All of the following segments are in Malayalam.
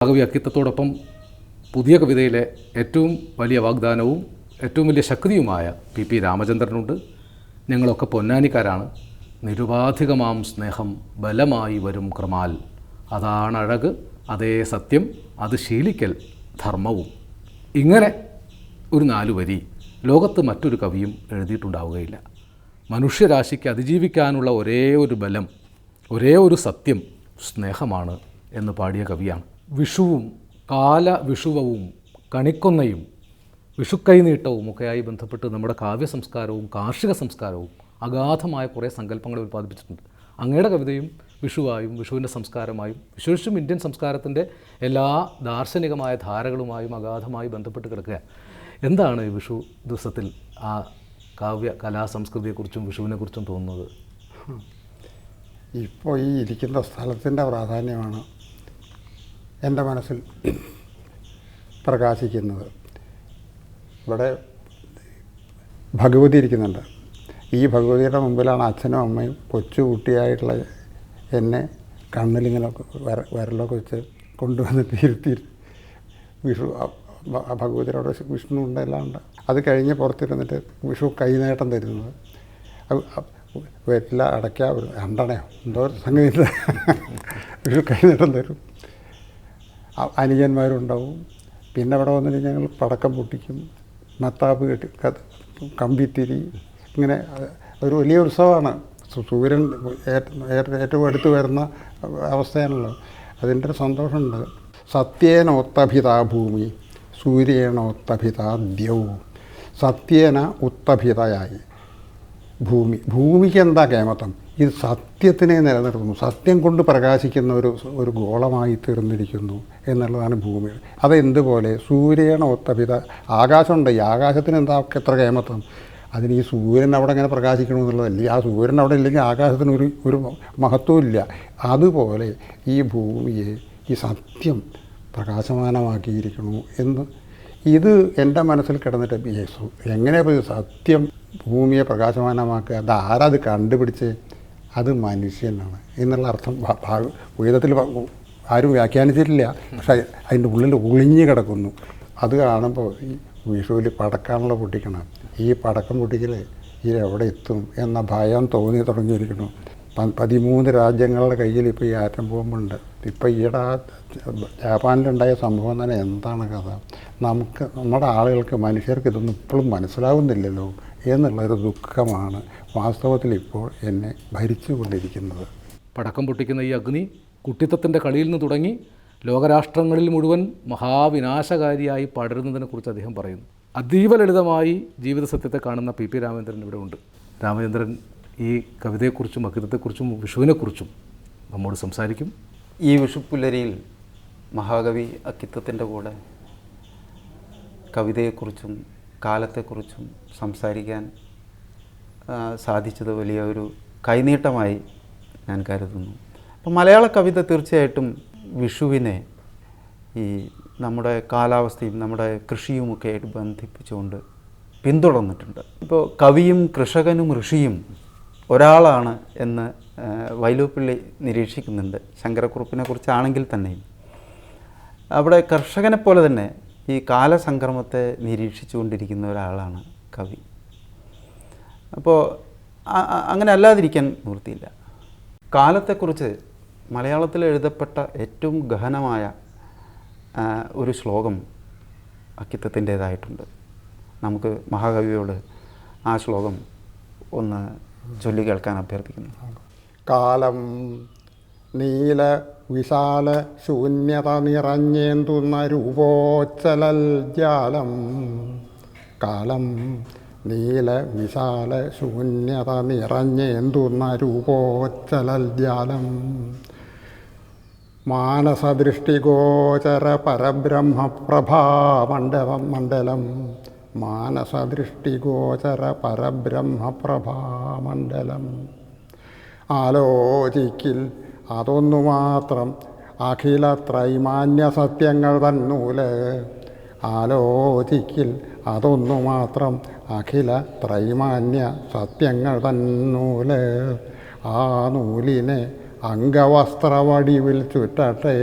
മഹാകവി അക്കിത്തത്തോടൊപ്പം പുതിയ കവിതയിലെ ഏറ്റവും വലിയ വാഗ്ദാനവും ഏറ്റവും വലിയ ശക്തിയുമായ പി രാമചന്ദ്രനുണ്ട്. ഞങ്ങളൊക്കെ പൊന്നാനിക്കാരാണ്. നിരുപാധികമാം സ്നേഹം ബലമായി വരും ക്രമാൽ, അതാണഴക് അതേ സത്യം, അത് ശീലിക്കൽ ധർമ്മവും. ഇങ്ങനെ ഒരു 4 വരി ലോകത്ത് മറ്റൊരു കവിയും എഴുതിയിട്ടുണ്ടാവുകയില്ല. മനുഷ്യരാശിക്ക് അതിജീവിക്കാനുള്ള ഒരേ ഒരു ബലം, ഒരേ ഒരു സത്യം സ്നേഹമാണ് എന്ന് പാടിയ കവിയാണ്. വിഷുവും കാലവിഷുവവും കണിക്കൊന്നയും വിഷുക്കൈനീട്ടവും ഒക്കെയായി ബന്ധപ്പെട്ട് നമ്മുടെ കാവ്യ സംസ്കാരവും കാർഷിക സംസ്കാരവും അഗാധമായ കുറേ സങ്കല്പങ്ങളെ ഉൽപ്പാദിപ്പിച്ചിട്ടുണ്ട്. അങ്ങയുടെ കവിതയും വിഷുവായും വിഷുവിൻ്റെ സംസ്കാരമായും വിശേഷിച്ചും ഇന്ത്യൻ സംസ്കാരത്തിൻ്റെ എല്ലാ ദാർശനികമായ ധാരകളുമായും അഗാധമായി ബന്ധപ്പെട്ട് കിടക്കുക. എന്താണ് ഈ വിഷു ദിവസത്തിൽ ആ കാവ്യ കലാ സംസ്കൃതിയെക്കുറിച്ചും വിഷുവിനെക്കുറിച്ചും തോന്നുന്നത്? ഇപ്പോൾ ഈ ഇരിക്കുന്ന സ്ഥലത്തിൻ്റെ പ്രാധാന്യമാണ് എൻ്റെ മനസ്സിൽ പ്രകാശിക്കുന്നത്. ഇവിടെ ഭഗവതി ഇരിക്കുന്നുണ്ട്. ഈ ഭഗവതിയുടെ മുമ്പിലാണ് അച്ഛനും അമ്മയും കൊച്ചു കുട്ടിയായിട്ടുള്ള എന്നെ കണ്ണിലിങ്ങനെ വിരലൊക്കെ വെച്ച് കൊണ്ടുവന്നിട്ട് ഇരുത്തി വിഷു ഭഗവതിയുടെ വിഷ്ണു ഉണ്ട്, എല്ലാം ഉണ്ട്. അത് കഴിഞ്ഞ് പുറത്തിരുന്നിട്ട് വിഷു കൈനേട്ടം തരുന്നത് വെറ്റില അടയ്ക്ക രണ്ടെണ്ണയോ എന്തോ സംഗതി വിഷു കൈനേട്ടം തരും. അനുജന്മാരുണ്ടാവും. പിന്നെ അവിടെ വന്നിട്ട് ഞങ്ങൾ പടക്കം പൊട്ടിക്കും, മത്താപ്പ് കെട്ടി കമ്പിത്തിരി, ഇങ്ങനെ ഒരു വലിയ ഉത്സവമാണ്. സൂര്യൻ ഏറ്റവും അടുത്ത് വരുന്ന അവസ്ഥയാണല്ലോ. അതിൻ്റെ ഒരു സന്തോഷമുണ്ട്. സത്യേനോത്തഭിതാ ഭൂമി സൂര്യേണോത്തഭിതാ ദ്യൗ. സത്യേന ഉത്തഭിതയായി ഭൂമിക്ക് എന്താ കേമത്വം? ഇത് സത്യത്തിനെ നിലനിർത്തുന്നു, സത്യം കൊണ്ട് പ്രകാശിക്കുന്ന ഒരു ഗോളമായി തീർന്നിരിക്കുന്നു എന്നുള്ളതാണ് ഭൂമി. അതെന്തുപോലെ സൂര്യേണ ഒത്തഭിത ആകാശമുണ്ട്. ഈ ആകാശത്തിന് എന്താ എത്ര കേമത്വം? അതിന് ഈ സൂര്യൻ അവിടെ ഇങ്ങനെ പ്രകാശിക്കണമെന്നുള്ളതല്ല. ആ സൂര്യൻ അവിടെ ഇല്ലെങ്കിൽ ആകാശത്തിന് ഒരു മഹത്വവും ഇല്ല. അതുപോലെ ഈ ഭൂമിയെ ഈ സത്യം പ്രകാശമാനമാക്കിയിരിക്കണു എന്ന് ഇത് എൻ്റെ മനസ്സിൽ കിടന്നിട്ട് എങ്ങനെയാണ് ഇത് സത്യം ഭൂമിയെ പ്രകാശമാനമാക്കുക? അത് ആരത് കണ്ടുപിടിച്ച്? അത് മനുഷ്യനാണ് എന്നുള്ള അർത്ഥം വേദത്തിൽ ആരും വ്യാഖ്യാനിച്ചിട്ടില്ല. പക്ഷേ അതിൻ്റെ ഉള്ളിൽ ഒളിഞ്ഞു കിടക്കുന്നു. അത് കാണുമ്പോൾ ഈ വിഷുവിൽ പടക്കാനുള്ള പൊട്ടിക്കണം. ഈ പടക്കം പൊട്ടിക്കൽ ഇതെവിടെ എത്തും എന്ന ഭയം തോന്നി തുടങ്ങിയിരിക്കുന്നു. 13 രാജ്യങ്ങളുടെ കയ്യിൽ ഇപ്പോൾ ഈ ആറ്റം ബോംബുണ്ട്. ഇപ്പോൾ ഈയിടെ ജാപ്പാനിലുണ്ടായ സംഭവം തന്നെ എന്താണ് കഥ? നമ്മുടെ ആളുകൾക്ക് മനുഷ്യർക്ക് ഇതൊന്നും ഇപ്പോഴും മനസ്സിലാവുന്നില്ലല്ലോ എന്നുള്ളൊരു ദുഃഖമാണ് വാസ്തവത്തിൽ ഇപ്പോൾ എന്നെ ഭരിച്ചുകൊണ്ടിരിക്കുന്നത്. പടക്കം പൊട്ടിക്കുന്ന ഈ അഗ്നി കുട്ടിത്തത്തിൻ്റെ കളിയിൽ നിന്ന് തുടങ്ങി ലോകരാഷ്ട്രങ്ങളിൽ മുഴുവൻ മഹാവിനാശകാരിയായി പടരുന്നതിനെക്കുറിച്ച് അദ്ദേഹം പറയുന്നു. അതീവ ലളിതമായി ജീവിത സത്യത്തെ കാണുന്ന പി രാമചന്ദ്രൻ ഇവിടെ ഉണ്ട്. രാമചന്ദ്രൻ ഈ കവിതയെക്കുറിച്ചും അക്കിത്തത്തെക്കുറിച്ചും വിഷുവിനെക്കുറിച്ചും നമ്മോട് സംസാരിക്കും. ഈ വിഷുപ്പുലരിയിൽ മഹാകവി അക്കിത്തത്തിൻ്റെ കൂടെ കവിതയെക്കുറിച്ചും കാലത്തെക്കുറിച്ചും സംസാരിക്കാൻ സാധിച്ചത് വലിയ ഒരു കൈനീട്ടമായി ഞാൻ കരുതുന്നു. അപ്പോൾ മലയാള കവിത തീർച്ചയായിട്ടും വിഷുവിനെ ഈ നമ്മുടെ കാലാവസ്ഥയും നമ്മുടെ കൃഷിയുമൊക്കെ ആയിട്ട് ബന്ധിപ്പിച്ചുകൊണ്ട് പിന്തുടർന്നിട്ടുണ്ട്. ഇപ്പോൾ കവിയും കൃഷകനും ഋഷിയും ഒരാളാണ് എന്ന് വൈലോപ്പിള്ളി നിരീക്ഷിക്കുന്നുണ്ട്. ശങ്കരക്കുറുപ്പിനെ കുറിച്ചാണെങ്കിൽ തന്നെയും അവിടെ കർഷകനെ പോലെ തന്നെ ഈ കാലസംക്രമത്തെ നിരീക്ഷിച്ചുകൊണ്ടിരിക്കുന്ന ഒരാളാണ് കവി. അപ്പോൾ അങ്ങനെ അല്ലാതിരിക്കാൻ നിവൃത്തിയില്ല. കാലത്തെക്കുറിച്ച് മലയാളത്തിൽ എഴുതപ്പെട്ട ഏറ്റവും ഗഹനമായ ഒരു ശ്ലോകം അക്കിത്തത്തിൻ്റേതായിട്ടുണ്ട്. നമുക്ക് മഹാകവിയോട് ആ ശ്ലോകം ഒന്ന് ചൊല്ലി കേൾക്കാൻ അഭ്യർത്ഥിക്കുന്നു. കാലം നീല വിശാല ശൂന്യത നിറഞ്ഞേന്തുന്ന രൂപോച്ചലൽ ജാലം. കാലം നീല വിശാല ശൂന്യത നിറഞ്ഞേന്തുന്ന രൂപോച്ചലൽ ജാലം. മാനസദൃഷ്ടിഗോചര പരബ്രഹ്മപ്രഭാമണ്ഡലം. മാനസദൃഷ്ടിഗോചര പരബ്രഹ്മപ്രഭാമണ്ഡലം. ആലോചിക്കിൽ അതൊന്നു മാത്രം അഖില ത്രൈമാന്യ സത്യങ്ങൾ തന്നൂല്. ആലോചിക്കിൽ അതൊന്നു മാത്രം അഖില ത്രൈമാന്യ സത്യങ്ങൾ തന്നൂല്. ആ നൂലിനെ അംഗവസ്ത്രവടിവിൽ ചുറ്റട്ടെ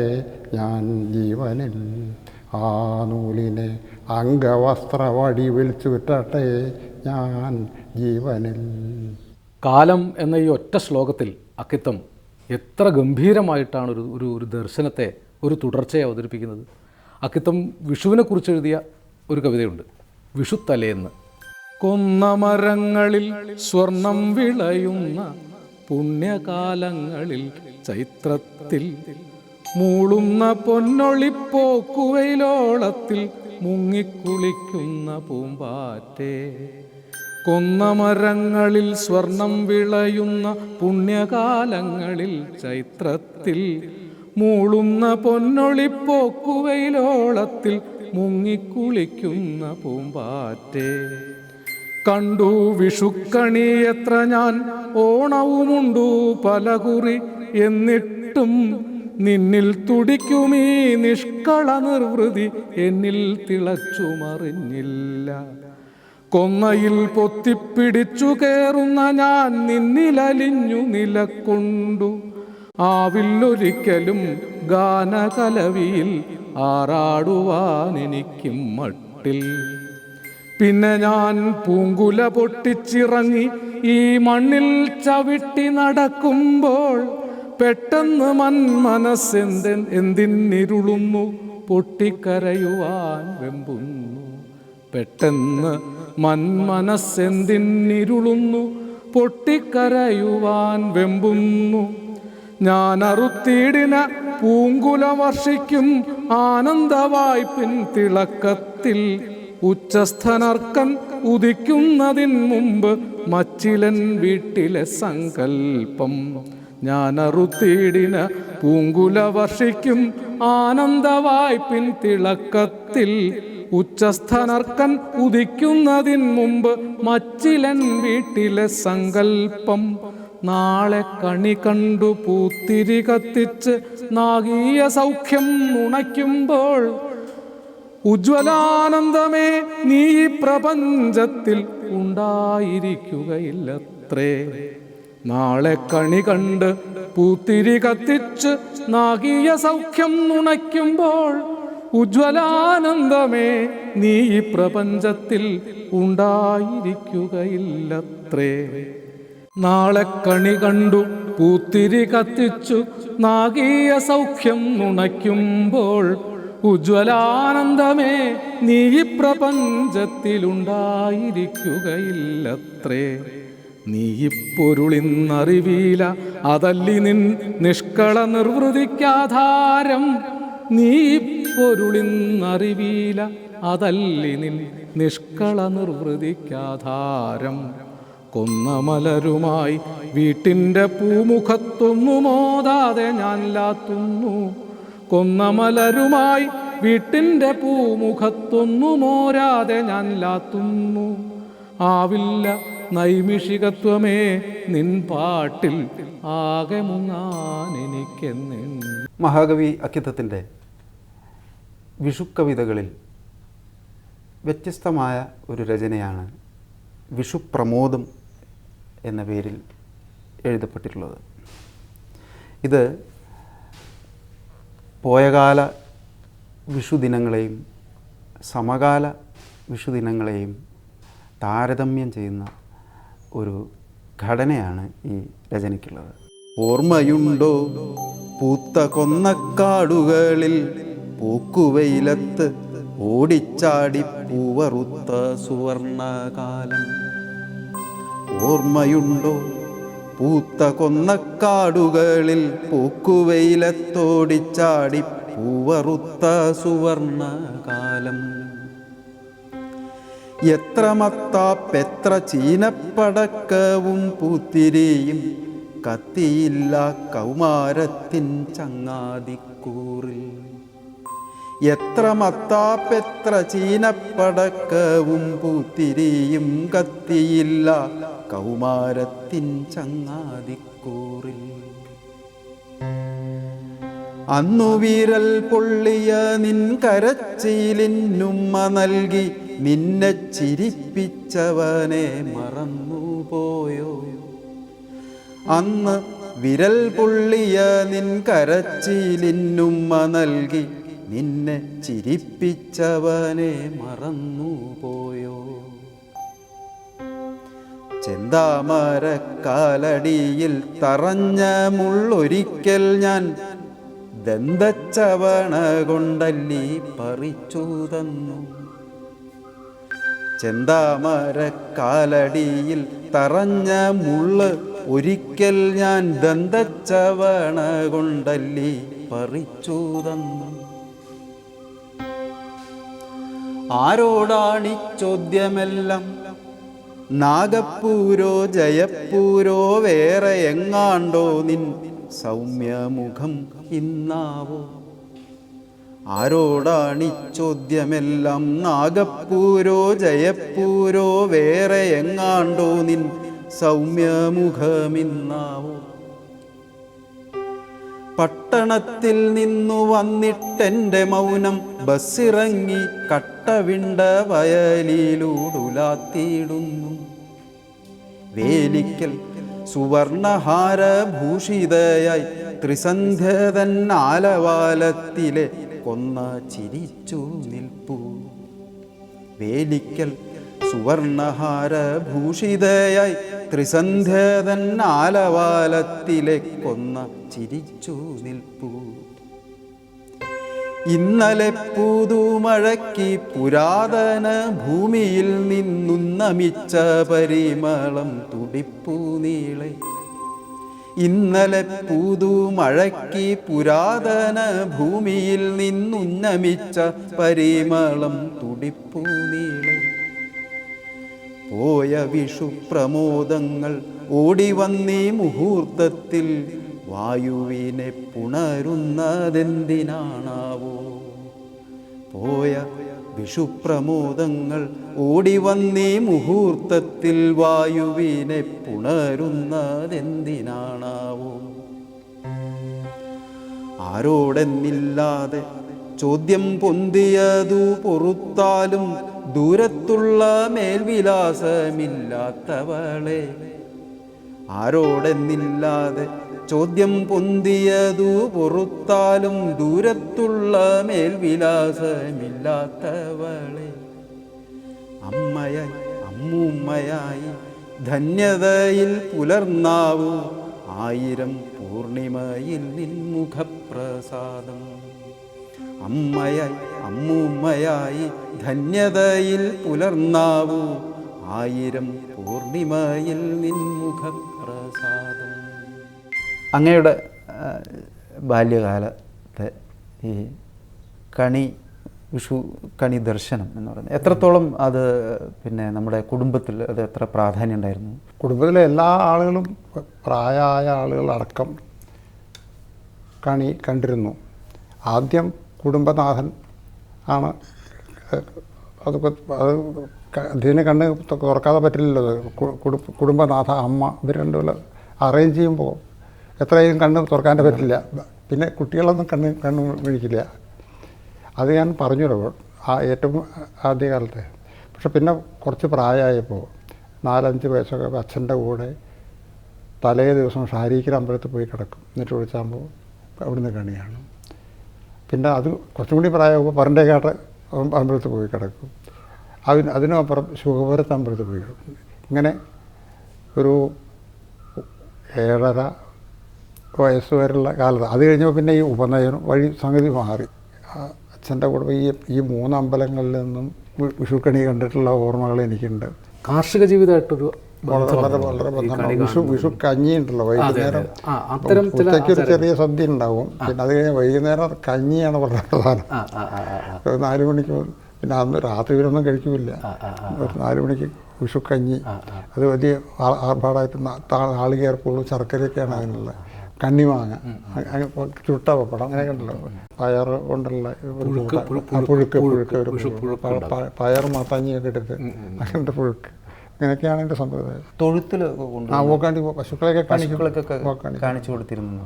ഞാൻ ജീവനിൽ ആ നൂലിനെ അംഗവസ്ത്രവടിവിൽ ചുറ്റട്ടെ ഞാൻ ജീവനിൽ. കാലം എന്ന ഈ ഒറ്റ ശ്ലോകത്തിൽ അക്കിത്തം എത്ര ഗംഭീരമായിട്ടാണ് ഒരു ദർശനത്തെ, ഒരു തുടർച്ചയെ അവതരിപ്പിക്കുന്നത്. അക്കിത്തം വിഷുവിനെക്കുറിച്ച് എഴുതിയ ഒരു കവിതയുണ്ട്, വിഷുത്തലേന്ന്. കൊന്ന മരങ്ങളിൽ സ്വർണം വിളയുന്ന പുണ്യകാലങ്ങളിൽ ചൈത്രത്തിൽ മൂളുന്ന പൊന്നൊളിപ്പോക്കുവയിലോളത്തിൽ മുങ്ങിക്കുളിക്കുന്ന പൂമ്പാറ്റേ. കൊന്ന മരങ്ങളിൽ സ്വർണം വിളയുന്ന പുണ്യകാലങ്ങളിൽ ചൈത്രത്തിൽ മൂളുന്ന പൊന്നൊളിപ്പോക്കുവയിലോളത്തിൽ മുങ്ങിക്കുളിക്കുന്ന പൂമ്പാറ്റേ. കണ്ടു വിഷുക്കണി എത്ര ഞാൻ, ഓണവുമുണ്ടു പലകുറി, എന്നിട്ടും നിന്നിൽ തുടിക്കുമീ നിഷ്കള നിർവൃതി എന്നിൽ തിളച്ചുമറിഞ്ഞില്ല. കൊന്നയിൽ പൊത്തിപ്പിടിച്ചു കയറുന്ന ഞാൻ നിന്നിലലിഞ്ഞു നിലക്കൊണ്ടു. ആവില്ലൊരിക്കലും ഗാനകലവിയിൽ ആറാടുവാനെനിക്കും മട്ടിൽ. പിന്നെ ഞാൻ പൂങ്കുല പൊട്ടിച്ചിറങ്ങി ഈ മണ്ണിൽ ചവിട്ടി നടക്കുമ്പോൾ പെട്ടെന്ന് എന്തിന്നിരുളുന്നു പൊട്ടിക്കരയുവാൻ വെമ്പുന്നു. പെട്ടെന്ന് എന്തിന്നിരുളുന്നു പൊട്ടിക്കരയുവാൻ വെമ്പുന്നു. ഞാൻ അറുത്തീടിന പൂങ്കുല വർഷിക്കും ആനന്ദവായ്പിൻ തിളക്കത്തിൽ. ഉച്ചസ്ഥനർക്കൻ ഉദിക്കുന്നതിൻ മുമ്പ് മച്ചിലൻ വീട്ടിലെ സങ്കൽപ്പം. ഞാൻ അറുത്തീടിന പൂങ്കുല വർഷിക്കും ആനന്ദവായ്പിൻ തിളക്കത്തിൽ. ഉച്ചസ്ഥനർക്കൻ ഉദിക്കുന്നതിൻ മുമ്പ് മച്ചിലൻ വീട്ടിലെ സങ്കൽപ്പം. നാളെ കണി കണ്ടു പൂത്തിരി കത്തിച്ച് നാഗീയ സൗഖ്യം നുണയ്ക്കുമ്പോൾ ഉജ്വലാനന്ദമേ നീ പ്രപഞ്ചത്തിൽ ഉണ്ടായിരിക്കുകയില്ലത്രേ. നാളെ കണി കണ്ട് പൂത്തിരി കത്തിച്ച് നാഗീയ സൗഖ്യം നുണയ്ക്കുമ്പോൾ ഉജ്വലാനന്ദമേ നീ പ്രപഞ്ചത്തിൽ ഉണ്ടായിരിക്കുകയില്ലത്രേ. നാളെ കണി കണ്ടു പൂത്തിരി കത്തിച്ചു നാഗീയ സൗഖ്യം നുണയ്ക്കുമ്പോൾ ഉജ്വലാനന്ദമേ നീ പ്രപഞ്ചത്തിലുണ്ടായിരിക്കുകയില്ലത്രേ. നീ പൊരുളിന്നറിവീല അതല്ലി നിൻ നിഷ്കള നിർവൃതിക്കാധാരം. നീ പൊരുളിന്നറിവീല അതല്ലി നിൻ നിഷ്കള നിർവൃതിക്കാധാരം. കൊന്ന മലരുമായി വീട്ടിൻ്റെ പൂമുഖത്തൊന്നു മോതാതെ ഞാൻ ലാത്തുന്നു. കൊന്ന മലരുമായി വീട്ടിൻ്റെ പൂമുഖത്തൊന്നു മോരാതെ ഞാൻ ലാത്തുന്നു. ആവില്ല നൈമിഷികത്വമേ നിൻ പാട്ടിൽ ആകെ മുങ്ങാൻ എനിക്കെന്ന്. മഹാകവി അക്കിത്തത്തിൻ്റെ വിഷുക്കവിതകളിൽ വ്യത്യസ്തമായ ഒരു രചനയാണ് വിഷുപ്രമോദം എന്ന പേരിൽ എഴുതപ്പെട്ടിട്ടുള്ളത്. ഇത് പോയകാല വിഷുദിനങ്ങളെയും സമകാല വിഷുദിനങ്ങളെയും താരതമ്യം ചെയ്യുന്ന ഒരു ഘടനയാണ് ഈ രചനയ്ക്കുള്ളത്. ഓർമ്മയുണ്ടോ പൂത്ത കൊന്നക്കാടുകളിൽ പൂക്കുവയിലത്ത് ഓടിച്ചാടി പൂവറുത്ത സുവർണകാലം. ഓർമ്മയുണ്ടോ പൂത്ത കൊന്നക്കാടുകളിൽ പൂക്കുവയിലത്തോടിച്ചാടി പൂവറുത്ത സുവർണകാലം. എത്ര മത്താപ്പെത്ര ചീനപ്പടക്കവും പൂത്തിരിയും കത്തിയില്ല കൗമാരത്തിൻ ചങ്ങാതിക്കൂറിൽ. എത്ര മത്താപ്പെത്ര ചീനപ്പടക്കവും പൂത്തിരിയും കത്തിയില്ല കൗമാരത്തിൻ ചങ്ങാതിക്കൂറിൽ. അന്നു വീരൽ പൊള്ളിയ നിൻ കരച്ചിലിനുമ്മ നൽകി നിന്നെ ചിരിപ്പിച്ചവനെ മറന്നുപോയോ? അന്ന് വിരൽ പൊള്ളിയ നിൻ കരച്ചിലിന്നുമ്മ നൽകി നിന്നെ ചിരിപ്പിച്ചവനെ മറന്നുപോയോ? ചെന്താമരക്കാലടിയിൽ തറഞ്ഞ മുള്ളൊരിക്കൽ ഞാൻ ദന്തച്ചവണ കൊണ്ടല്ലി പറിച്ചു തന്നു. ചെന്താമരക്കാലടിയിൽ തറഞ്ഞ മുള്ള് ഒരിക്കൽ ഞാൻ ദന്തച്ചവണ കൊണ്ടല്ലി പറിച്ചു തന്നു. ആരോടാണി ചോദ്യമെല്ലാം? നാഗപ്പൂരോ ജയപ്പൂരോ വേറെ എങ്ങാണ്ടോ നിൻ സൗമ്യമുഖം ഇന്നാവോ? ആരോടാണി ചോദ്യമെല്ലാം? നാഗപ്പൂരോ ജയപ്പൂരോ വേറെ എങ്ങാണ്ടോ നിൻ സൗമ്യമുഖമിന്നാവോ? പട്ടണത്തിൽ നിന്നു വന്നിട്ടെൻ്റെ മൗനം ബസ്സിറങ്ങി കട്ടവിണ്ട വയലിലൂടുലാത്തിയിടുന്നു. വേലിക്കൽ സുവർണഹാരഭൂഷിതയായി ത്രിസന്ധ്യതൻ ആലവാലത്തിലെ കൊന്ന ചിരിച്ചു നിൽപ്പൂ. വേലിക്കൽ സുവർണഹാരഭൂഷിതയായി ത്രിസന്ധ്യതൻ ആലവാലത്തിലെ കൊന്ന ചിരിച്ചു നിൽപ്പൂ. ഇന്നലെ പുതുമഴയ്ക്ക് പുരാതന ഭൂമിയിൽ നിന്നും നമിച്ച പരിമളം തുടിപ്പൂ നീളെ. ഇന്നലെ പുതുമഴയ്ക്ക് പുരാതന ഭൂമിയിൽ നിന്നും നമിച്ച പരിമളം തുടിപ്പൂ നീളെ. പോയ വിഷുപ്രമോദങ്ങൾ ഓടിവന്നീ മുഹൂർത്തത്തിൽ വായുവിനെ പുണരുന്നതെന്തിനാണാവോ? പോയ വിഷുപ്രമോദങ്ങൾ ഓടിവന്നീ മുഹൂർത്തത്തിൽ വായുവിനെ പുണരുന്നതെന്തിനാണാവോ? ആരോടെന്നില്ലാതെ ചോദ്യം പൊന്തിയതു പൊറുത്താലും ദൂരത്തുള്ള മേൽവിലാസമില്ലാത്തവളെ. ആരോടെന്നില്ലാതെ ചോദ്യം പൊന്തിയതു പൊറുത്താലും ദൂരത്തുള്ള മേൽവിലാസമില്ലാത്തവളെ. അമ്മയായി അമ്മൂമ്മയായി ധന്യതയിൽ പുലർന്നാവൂ 1000 പൂർണിമയിൽ നിൻമുഖപ്രസാദം. അമ്മയായി അമ്മൂമ്മയായി ധന്യതയിൽ പുലർന്നാവൂ 1000 പൂർണിമയിൽ നിൻമുഖപ്രസാദം. അങ്ങയുടെ ബാല്യകാലത്തെ ഈ വിഷു കണി ദർശനം എന്ന് പറയുന്നത് എത്രത്തോളം അത് പിന്നെ നമ്മുടെ കുടുംബത്തിൽ അത് എത്ര പ്രാധാന്യം ഉണ്ടായിരുന്നു? കുടുംബത്തിലെ എല്ലാ ആളുകളും പ്രായമായ ആളുകളടക്കം കണി കണ്ടിരുന്നു. ആദ്യം കുടുംബനാഥൻ ആണ് അതൊക്കെ ഇതിനെ കണ്ണ് തുറക്കാതെ പറ്റില്ലല്ലോ. കുടുംബനാഥ അമ്മ ഇവർ രണ്ടും അറേഞ്ച് ചെയ്യുമ്പോൾ എത്രയും കണ്ണ് തുറക്കാൻ പറ്റില്ല. പിന്നെ കുട്ടികളൊന്നും കണ്ണ് വിഴിക്കില്ല. അത് ഞാൻ പറഞ്ഞല്ലോ ഏറ്റവും ആദ്യകാലത്തെ. പക്ഷെ പിന്നെ കുറച്ച് പ്രായമായപ്പോൾ 4-5 വയസ്സൊക്കെ അച്ഛൻ്റെ കൂടെ തലേ ദിവസം ഷാരീഖിൽ അമ്പലത്തിൽ പോയി കിടക്കും. എന്നിട്ട് വിളിച്ചാകുമ്പോൾ അവിടുന്ന് കണിയാണ്. പിന്നെ അത് കുറച്ചും കൂടി പ്രായമാകുമ്പോൾ പറണ്ടേക്കാട്ട് അമ്പലത്തിൽ പോയി കിടക്കും. അതിനപ്പുറം ശുഭപുരത്ത് അമ്പലത്തിൽ പോയി കിടക്കും. ഇങ്ങനെ ഒരു 7.5 വയസ്സ് വരെയുള്ള കാലത്ത്. അത് കഴിഞ്ഞപ്പോൾ പിന്നെ ഈ ഉപനയനം വഴി സംഗതി മാറി. അച്ഛൻ്റെ കൂടെ ഈ 3 അമ്പലങ്ങളിൽ നിന്നും വിഷുക്കണി കണ്ടിട്ടുള്ള ഓർമ്മകൾ എനിക്കുണ്ട്. കാർഷിക ജീവിതമായിട്ടൊരു വളരെ വളരെ ബന്ധമാണ്. വിഷു കഞ്ഞി ഉണ്ടല്ലോ വൈകുന്നേരം. ഉച്ചയ്ക്ക് ഒരു ചെറിയ സദ്യ ഉണ്ടാവും. പിന്നെ അത് കഴിഞ്ഞ് വൈകുന്നേരം കഞ്ഞിയാണ് വളരെ പ്രധാനം. 4 മണിക്ക്. പിന്നെ അന്ന് രാത്രി ഇവരൊന്നും കഴിക്കില്ല. ഒരു 4 മണിക്ക് വിഷുക്കഞ്ഞി. അത് വലിയ ആർഭാടായിട്ട് നാളികേർപ്പുള്ളൂ ശർക്കരയൊക്കെയാണ് അതിനുള്ള. കണ്ണിമാങ്ങ, ചുട്ട പപ്പടം, അങ്ങനെയൊക്കെ ഉണ്ടല്ലോ. പയർ കൊണ്ടുള്ള പുഴുക്ക് ഒരു പയർ മത്തങ്ങിയൊക്കെ ഇട്ടിട്ട് അങ്ങനത്തെ പുഴുക്ക്. ഇങ്ങനെയൊക്കെയാണ് എൻ്റെ സമ്പ്രദായം. തൊഴുത്തിൽ പോക്കാണ്ടി പശുക്കളെയൊക്കെ കാണിച്ചു കൊടുത്തിരുന്നു.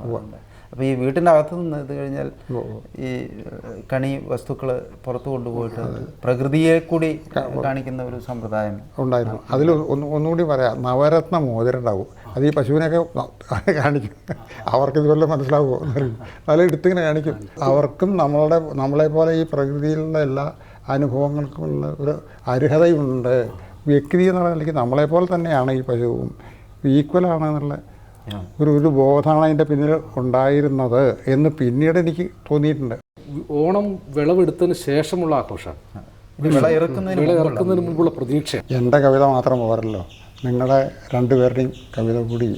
അപ്പോൾ ഈ വീട്ടിൻ്റെ അകത്ത് നിന്ന് ഇത് കഴിഞ്ഞാൽ ഈ കണി വസ്തുക്കൾ പുറത്തു കൊണ്ടുപോയിട്ട് പ്രകൃതിയെ കൂടി കാണിക്കുന്ന ഒരു സമ്പ്രദായം ഉണ്ടായിരുന്നു. അതിൽ ഒന്നുകൂടി പറയാം, നവരത്ന മോതിരം ഉണ്ടാവും. അത് ഈ പശുവിനെയൊക്കെ കാണിക്കും. അവർക്ക് ഇതുപോലെ മനസ്സിലാവുമോ എന്നറിയും. അതിൽ എടുത്തിങ്ങനെ കാണിക്കും. അവർക്കും നമ്മളെ പോലെ ഈ പ്രകൃതിയിലുള്ള എല്ലാ അനുഭവങ്ങൾക്കുമുള്ള ഒരു അർഹതയുണ്ട്. വ്യക്തി എന്നുള്ള നിലയ്ക്ക് നമ്മളെപ്പോലെ തന്നെയാണ് ഈ പശുവും, ഈക്വലാണെന്നുള്ള ഒരു ബോധമാണ് അതിൻ്റെ പിന്നിൽ ഉണ്ടായിരുന്നത് എന്ന് പിന്നീട് എനിക്ക് തോന്നിയിട്ടുണ്ട്. ഓണം വിളവെടുത്തതിന് ശേഷമുള്ള ആഘോഷമാണ്. വിള ഇറക്കുന്നതിന് മുമ്പുള്ള പ്രതീക്ഷ. എൻ്റെ കവിത മാത്രം പോരല്ലോ, നിങ്ങളുടെ രണ്ടുപേരുടെയും കവിത കൂടി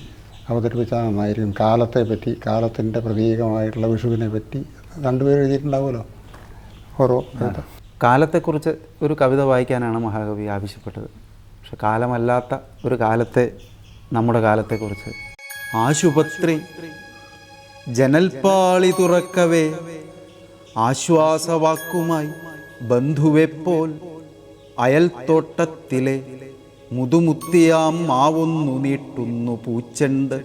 അവതരിപ്പിച്ചാൽ നന്നായിരിക്കും. കാലത്തെ പറ്റി, കാലത്തിൻ്റെ പ്രതീകമായിട്ടുള്ള വിഷുവിനെ പറ്റി രണ്ടുപേരും എഴുതിയിട്ടുണ്ടാവുമല്ലോ ഓരോ കവിത. കാലത്തെക്കുറിച്ച് ഒരു കവിത വായിക്കാനാണ് മഹാകവി ആവശ്യപ്പെട്ടത്. പക്ഷെ കാലമല്ലാത്ത ഒരു കാലത്തെ, നമ്മുടെ കാലത്തെക്കുറിച്ച്. ആശുപത്രി ജനൽപ്പാളി തുറക്കവേ ആശ്വാസവാക്കുമായി ബന്ധുവെപ്പോൽ അയൽത്തോട്ടത്തിലെ മുതുമുത്തിയാം മാവൊന്നു നീട്ടുന്നു പൂച്ചെണ്ട്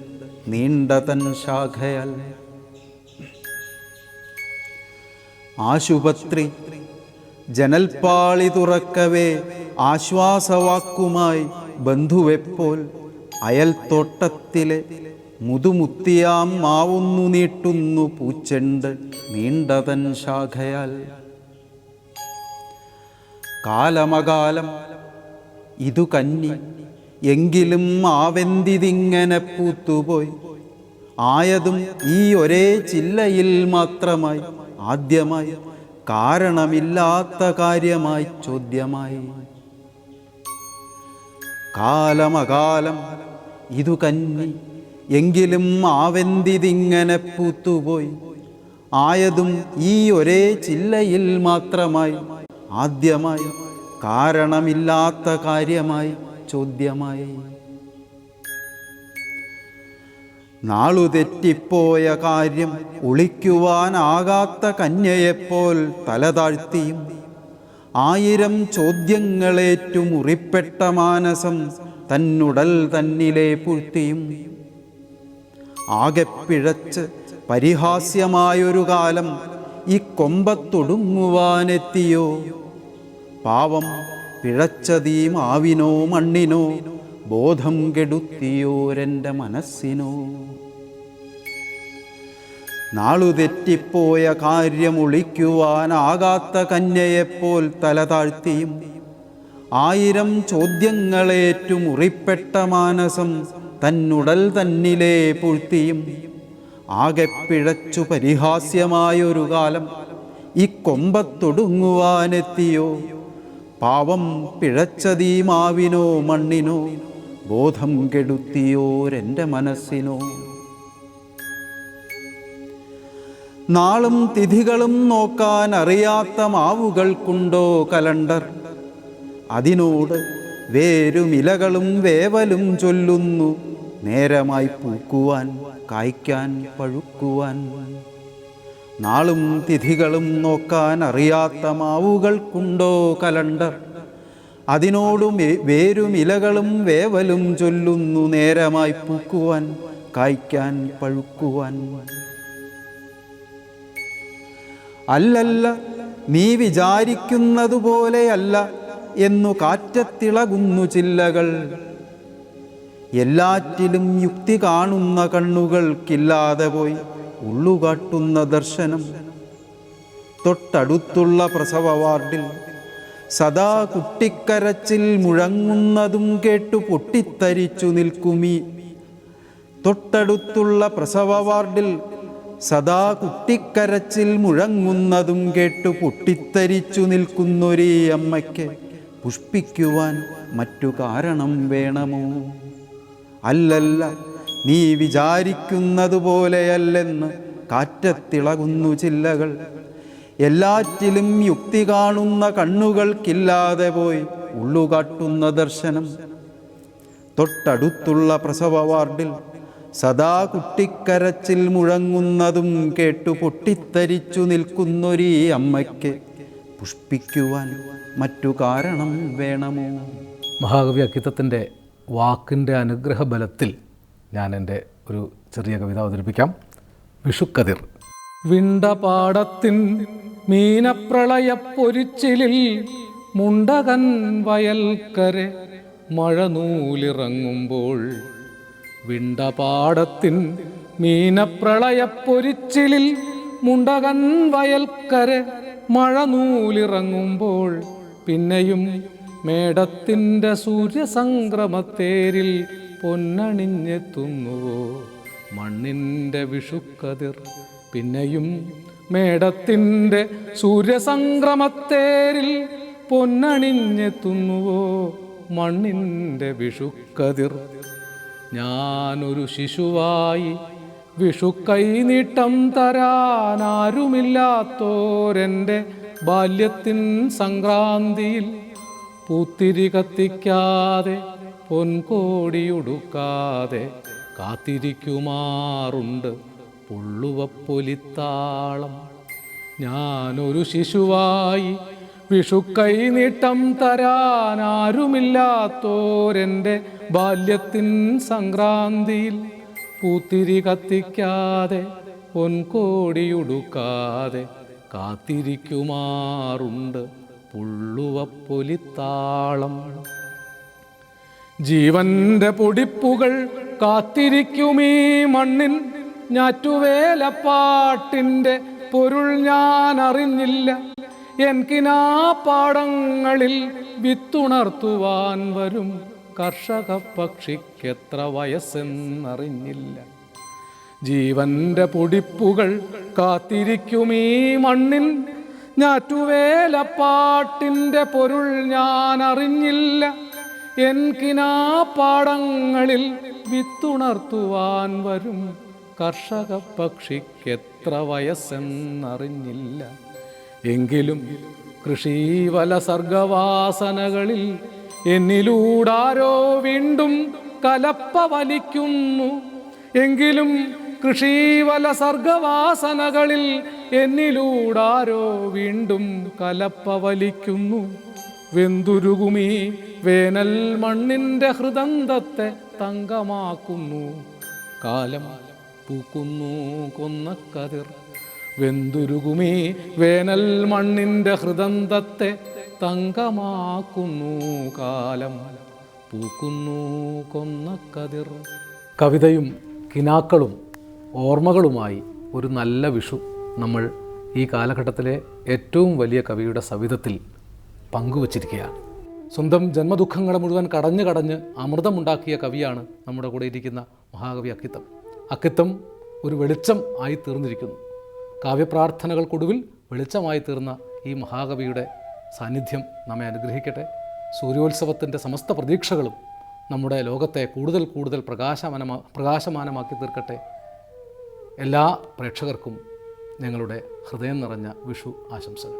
നീണ്ടതൻ ശാഖയാൽ. ആശുപത്രി ജനൽപ്പാളി തുറക്കവേ ആശ്വാസവാക്കുമായി ബന്ധുവെപ്പോൽ അയൽത്തോട്ടത്തിലെ മുതുമുത്തിയാം മാവൊന്നു നീട്ടുന്നു പൂച്ചെണ്ട് നീണ്ടതൻ ശാഖയാൽ. കാലമകാലം ഇതു കന്നി എങ്കിലും മാവെന്തിതിങ്ങനെ പൂത്തുപോയി. ആയതും ഈ ഒരേ ചില്ലയിൽ മാത്രമായി, ആദ്യമായി കാരണമില്ലാത്ത കാര്യമായി ചോദ്യമായി. കാലമകാലം ഇതു കന്നി എങ്കിലും മാവെന്തിതിങ്ങനെ പൂത്തുപോയി. ആയതും ഈ ഒരേ ചില്ലയിൽ മാത്രമായി, ആദ്യമായി കാരണമില്ലാത്ത കാര്യമായി ചോദ്യമായി. നാളുതെറ്റിപ്പോയ കാര്യം ഒളിക്കുവാനാകാത്ത കന്യയെപ്പോൽ തലതാഴ്ത്തിയും 1000 ചോദ്യങ്ങളേറ്റു മുറിപ്പെട്ട മാനസം തന്നുടൽ തന്നിലെ പുഴ്ത്തിയും. ആകെ പിഴച്ച് പരിഹാസ്യമായൊരു കാലം ഈ കൊമ്പത്തൊടുങ്ങുവാനെത്തിയോ. പാവം പിഴച്ചതീ മാവിനോ മണ്ണിനോ ബോധം കെടുത്തിയോരെൻ്റെ മനസ്സിനോ. നാളുതെറ്റിപ്പോയ കാര്യമൊളിക്കുവാനാകാത്ത കന്യയെപ്പോൽ തലതാഴ്ത്തിയും 1000 ചോദ്യങ്ങളേറ്റു മുറിപ്പെട്ട മാനസം തന്നുടൽ തന്നിലെ പുഴ്ത്തിയും. ആകെ പിഴച്ചു പരിഹാസ്യമായൊരു കാലം ഈ കൊമ്പത്തൊടുങ്ങുവാനെത്തിയോ. പാവം പിഴച്ചതീ മാവിനോ മണ്ണിനോ ബോധം കെടുത്തിയോരെൻ്റെ മനസ്സിനോ. നാളും തിഥികളും നോക്കാൻ അറിയാത്ത മാവുകൾക്കുണ്ടോ കലണ്ടർ. അതിനോട് വേരും ഇലകളും വേവലും ചൊല്ലുന്നു നേരമായി പൂക്കുവാൻ കായ്ക്കാൻ പഴുക്കുവാൻ. നാളും തിഥികളും നോക്കാൻ അറിയാത്ത മാവുകൾക്കുണ്ടോ കലണ്ടർ. അതിനോടും വേരും ഇലകളും വേവലും ചൊല്ലുന്നു നേരമായി പൂക്കുവാൻ കായ്ക്കാൻ പഴുക്കുവാൻ. അല്ലല്ല നീ വിചാരിക്കുന്നതുപോലെയല്ല എന്നു കാറ്റത്തിളകുന്നു ചില്ലകൾ. എല്ലാറ്റിലും യുക്തി കാണുന്ന കണ്ണുകൾക്കില്ലാതെ പോയി ഉള്ളുകാട്ടുന്ന ദർശനം. തൊട്ടടുത്തുള്ള പ്രസവ വാർഡിൽ സദാ കുട്ടിക്കരച്ചിൽ മുഴങ്ങുന്നതും കേട്ടു പൊട്ടിത്തരിച്ചു നിൽക്കുമീ. തൊട്ടടുത്തുള്ള പ്രസവ വാർഡിൽ സദാ കുട്ടിക്കരച്ചിൽ മുഴങ്ങുന്നതും കേട്ടു പൊട്ടിത്തരിച്ചു നിൽക്കുന്നൊരേ അമ്മയ്ക്ക് പുഷ്പിക്കുവാൻ മറ്റു കാരണം വേണമോ. അല്ലല്ല നീ വിചാരിക്കുന്നതുപോലെയല്ലെന്ന് കാറ്റത്തിളകുന്നു ചില്ലകൾ. എല്ലാറ്റിലും യുക്തി കാണുന്ന കണ്ണുകൾക്കില്ലാതെ പോയി ഉള്ളുകാട്ടുന്ന ദർശനം. തൊട്ടടുത്തുള്ള പ്രസവ വാർഡിൽ സദാ കുട്ടിക്കരച്ചിൽ മുഴങ്ങുന്നതും കേട്ടു പൊട്ടിത്തരിച്ചു നിൽക്കുന്നൊരീ അമ്മയ്ക്ക് പുഷ്പിക്കുവാൻ മറ്റു കാരണം വേണമോ. മഹാകവി അക്കിത്തത്തിൻ്റെ വാക്കിൻ്റെ അനുഗ്രഹബലത്തിൽ ഞാൻ എൻ്റെ ഒരു ചെറിയ കവിത അവതരിപ്പിക്കാം. വിഷുക്കതിർ. വിണ്ടപാടത്തിൻ മീനപ്രളയപ്പൊരിച്ചിലിൽ മുണ്ടകൻ വയൽക്കരെ മഴനൂലിറങ്ങുമ്പോൾ. വിണ്ടപാടത്തിൻ മീനപ്രളയപ്പൊരിച്ചിലിൽ മുണ്ടകൻ വയൽക്കരെ മഴനൂലിറങ്ങുമ്പോൾ. പിന്നെയും മേടത്തിൻ്റെ സൂര്യസംക്രമത്തേരിൽ പൊന്നണിഞ്ഞെത്തുന്നുവോ മണ്ണിൻ്റെ വിഷുക്കതിർ. പിന്നെയും മേടത്തിൻ്റെ സൂര്യസംക്രമത്തേരിൽ പൊന്നണിഞ്ഞെത്തുന്നുവോ മണ്ണിൻ്റെ വിഷുക്കതിർ. ഞാനൊരു ശിശുവായി വിഷുക്കൈനീട്ടം തരാനാരുമില്ലാത്തോരെൻ്റെ ബാല്യത്തിൻ സംക്രാന്തിയിൽ പൂത്തിരി കത്തിക്കാതെ പൊൻകോടിയുടുക്കാതെ കാത്തിരിക്കുമാറുണ്ട് പുള്ളുവപ്പൊലിത്താളം. ഞാനൊരു ശിശുവായി വിഷുക്കൈനീട്ടം തരാനാരുമില്ലാത്തോരെൻ്റെ ബാല്യത്തിൻ സംക്രാന്തിയിൽ പൂത്തിരി കത്തിക്കാതെ പൊൻകോടിയുടുക്കാതെ കാത്തിരിക്കുമാറുണ്ട് പുള്ളുവപ്പൊലിത്താളം. ജീവന്റെ പൊടിപ്പുകൾ കാത്തിരിക്കുമീ മണ്ണിൻ ഞാറ്റുവേലപ്പാട്ടിൻ്റെ പൊരുൾ ഞാൻ അറിഞ്ഞില്ല. എനിക്കിനാ പാടങ്ങളിൽ വിത്തുണർത്തുവാൻ വരും കർഷക പക്ഷിക്കെത്ര വയസ്സെന്നറിഞ്ഞില്ല. ജീവന്റെ പൊടിപ്പുകൾ കാത്തിരിക്കുമീ മണ്ണിൻ ഞാറ്റുവേലപ്പാട്ടിൻ്റെ പൊരുൾ ഞാൻ അറിഞ്ഞില്ല. എനിക്കിനാ പാടങ്ങളിൽ വിത്തുണർത്തുവാൻ വരും കർഷക പക്ഷിക്കെത്ര വയസ്സെന്നറിഞ്ഞില്ല. എങ്കിലും കൃഷീവല സർഗവാസനകളിൽ എന്നിലൂടാരോ വീണ്ടും കലപ്പ വലിക്കുന്നു. എങ്കിലും കൃഷീവല സർഗവാസനകളിൽ എന്നിലൂടാരോ വീണ്ടും കലപ്പ വലിക്കുന്നു. വെന്തുരുകുമീ വേനൽ മണ്ണിൻ്റെ ഹൃദന്തത്തെ തങ്കമാക്കുന്നു. കാലം പൂക്കുന്നു കൊന്നക്കതിർ. വെന്തുരുകുമീ വേനൽ മണ്ണിൻ്റെ ഹൃദന്തത്തെ തങ്കമാക്കുന്നു. കാലം പൂക്കുന്നു കൊന്നക്കതിർ. കവിതയും കിനാക്കളും ഓർമ്മകളുമായി ഒരു നല്ല വിഷു നമ്മൾ ഈ കാലഘട്ടത്തിലെ ഏറ്റവും വലിയ കവിയുടെ സവിധത്തിൽ പങ്കുവച്ചിരിക്കുകയാണ്. സ്വന്തം ജന്മദുഃഖങ്ങളെ മുഴുവൻ കടഞ്ഞ് അമൃതമുണ്ടാക്കിയ കവിയാണ് നമ്മുടെ കൂടെ ഇരിക്കുന്ന മഹാകവി അക്കിത്തം. അക്കിത്തം ഒരു വെളിച്ചം ആയി തീർന്നിരിക്കുന്നു. കാവ്യപ്രാർത്ഥനകൾക്കൊടുവിൽ വെളിച്ചമായി തീർന്ന ഈ മഹാകവിയുടെ സാന്നിധ്യം നമ്മെ അനുഗ്രഹിക്കട്ടെ. സൂര്യോത്സവത്തിൻ്റെ സമസ്ത പ്രതീക്ഷകളും നമ്മുടെ ലോകത്തെ കൂടുതൽ കൂടുതൽ പ്രകാശമാനമാക്കി തീർക്കട്ടെ. എല്ലാ പ്രേക്ഷകർക്കും ഞങ്ങളുടെ ഹൃദയം നിറഞ്ഞ വിഷു ആശംസകൾ.